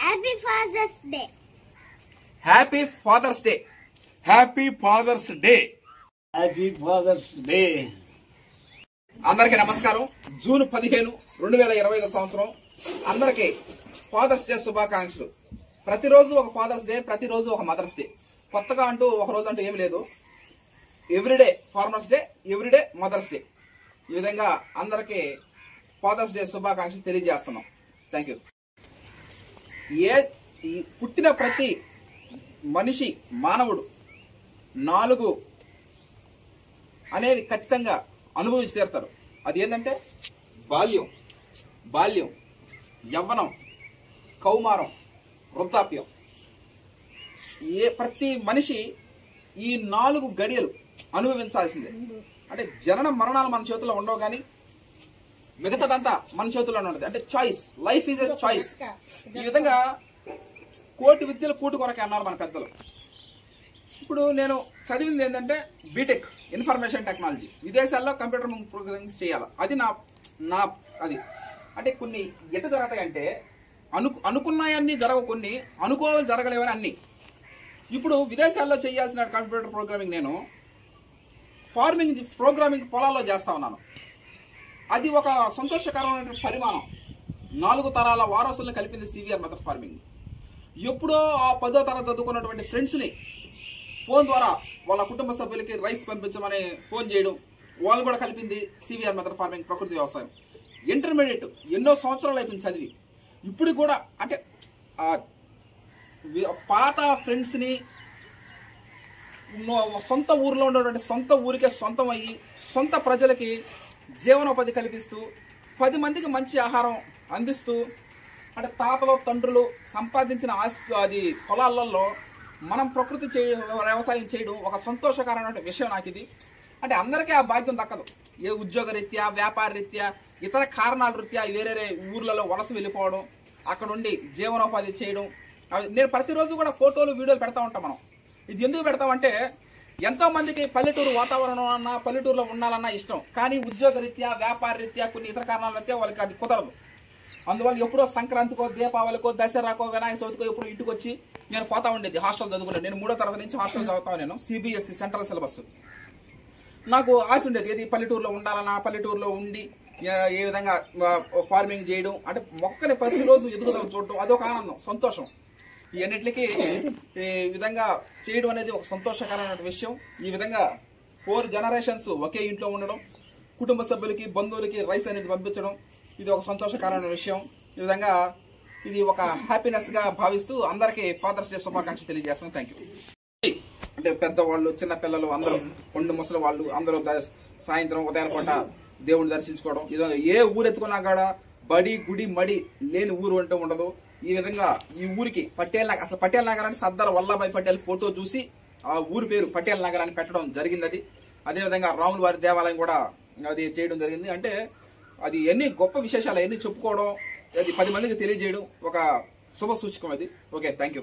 Happy Father's Day. Happy father's day. Happy father's day. Happy father's day. అందరికీ నమస్కారం. June 15, 2025 సంవత్సరం. అందరికీ father's day శుభాకాంక్షలు. ప్రతిరోజు ఒక ఫాదర్స్ డే, ప్రతిరోజు ఒక మదర్స్ డే. కొత్తగా అంటూ ఒక రోజు అంటూ ఏమి లేదు. Every day farmer's day, every day mother's day. ఈ విధంగా అందరికీ ఫాదర్స్ డే శుభాకాంక్షలు తెలియజేస్తున్నాం. Thank you. పుట్టిన ప్రతి మనిషి, మానవుడు 4 అనేవి ఖచ్చితంగా అనుభవించి తీరుతారు. అది ఏంటంటే బాల్యం, యవ్వనం, కౌమారం, వృద్ధాప్యం. ప్రతి మనిషి ఈ 4 గడియలు అనుభవించాల్సిందే. అంటే జనన మరణాలు మన చేతుల్లో ఉండవు, కానీ మిగతాదంతా మన చేతుల్లోనే ఉంటుంది. అంటే choice, life is a choice. ఈ విధంగా కోటి విద్యలు కూటు కొరకే అన్నారు మన పెద్దలు. ఇప్పుడు నేను చదివింది ఏంటంటే బీటెక్, ఇన్ఫర్మేషన్ టెక్నాలజీ. విదేశాల్లో కంప్యూటర్ ప్రోగ్రామింగ్ చేయాలి. అది నా అది అంటే కొన్ని ఎట్ట జరుగుతాయంటే అనుకున్నాయన్నీ జరగవు, కొన్ని అనుకోవాలి జరగలేవని అన్ని. ఇప్పుడు విదేశాల్లో చేయాల్సిన కంప్యూటర్ ప్రోగ్రామింగ్ నేను ప్రోగ్రామింగ్ పొలాల్లో చేస్తా ఉన్నాను. అది ఒక సంతోషకరమైన పరిమాణం. 4 తరాల వారసులను కలిపింది సివిఆర్ మెథడ్ ఫార్మింగ్. ఎప్పుడో ఆ 10వ తరగతి చదువుకున్నటువంటి ఫ్రెండ్స్ని ఫోన్ ద్వారా వాళ్ళ కుటుంబ సభ్యులకి రైస్ పంపించమని ఫోన్ చేయడం, వాళ్ళు కూడా కలిపింది సివిఆర్ మెథడ్ ఫార్మింగ్, ప్రకృతి వ్యవసాయం. ఇంటర్మీడియట్ ఎన్నో సంవత్సరాలు అయిపోయింది చదివి. ఇప్పుడు కూడా అంటే పాత ఫ్రెండ్స్ని సొంత ఊరిలో ఉన్నటువంటి సొంత ఊరికే సొంతం అయ్యి సొంత ప్రజలకి జీవనోపాధి కల్పిస్తూ 10 మందికి మంచి ఆహారం అందిస్తూ, అంటే తాతలు తండ్రులు సంపాదించిన ఆస్తి అది పొలాలలో మనం ప్రకృతి వ్యవసాయం చేయడం ఒక సంతోషకరమైన విషయం నాకు ఇది. అంటే అందరికీ ఆ భాగ్యం దక్కదు. ఏ ఉద్యోగ రీత్యా, వ్యాపార రీత్యా, ఇతర కారణాల రీత్యా వేరే ఊర్లలో వలస వెళ్ళిపోవడం, అక్కడ ఉండి జీవనోపాధి చేయడం. నేను ప్రతిరోజు కూడా ఫోటోలు, వీడియోలు పెడతా ఉంటాం. మనం ఇది ఎందుకు పెడతామంటే ఎంతో మందికి పల్లెటూరు వాతావరణం అన్నా, పల్లెటూరులో ఉండాలన్నా ఇష్టం, కానీ ఉద్యోగ రీత్యా, వ్యాపార రీత్యా, కొన్ని ఇతర కారణాల రీత్యా వాళ్ళకి అది కుదరదు. అందువల్ల ఎప్పుడో సంక్రాంతికో, దీపావళికో, దసరాకో, వినాయక చవితికో ఎప్పుడు ఇంటికి వచ్చి నేను పోతా ఉండేది. హాస్టల్ చదువుకున్నాను. నేను 3వ తరగతి నుంచి హాస్టల్ చదువుతాను. నేను సిబిఎస్ఈ సెంట్రల్ సిలబస్. నాకు ఆశ ఉండేది ఏది, పల్లెటూరులో ఉండాలన్నా, పల్లెటూరులో ఉండి ఏ విధంగా ఫార్మింగ్ చేయడం, అంటే మొక్కని ప్రతిరోజు ఎదుగుదల చూడడం, అదొక ఆనందం, సంతోషం. ఈ అన్నిటికీ ఈ విధంగా చేయడం అనేది ఒక సంతోషకరమైన విషయం. ఈ విధంగా 4 జనరేషన్స్ ఒకే ఇంట్లో ఉండడం, కుటుంబ సభ్యులకి, బంధువులకి రైస్ అనేది పంపించడం, ఇది ఒక సంతోషకరమైన విషయం. ఈ విధంగా ఇది ఒక హ్యాపీనెస్ గా భావిస్తూ అందరికీ ఫాదర్స్ డే శుభాకాంక్షలు తెలియజేస్తున్నాను. Thank you. అంటే పెద్దవాళ్ళు, చిన్న పిల్లలు అందరూ, ముసలి వాళ్ళు అందరూ సాయంత్రం ఉదయం పూట దేవుడిని దర్శించుకోవడం. ఇది ఏ ఊరు ఎత్తుకున్నా కూడా బడి, గుడి, మడి లేని ఊరు అంటూ ఉండదు. ఈ విధంగా ఈ ఊరికి పటేల్ నగర్, అసలు పటేల్ నగర్ అని సర్దార్ వల్లభాయ్ పటేల్ ఫోటో చూసి ఆ ఊరి పేరు పటేల్ నగర్ అని పెట్టడం జరిగింది. అదేవిధంగా రాముల వారి దేవాలయం కూడా అది చేయడం జరిగింది. అంటే అది ఎన్ని గొప్ప విశేషాలు, ఎన్ని చెప్పుకోవడం, అది 10 మందికి తెలియజేయడం ఒక శుభ సూచకం అది. Okay, thank you.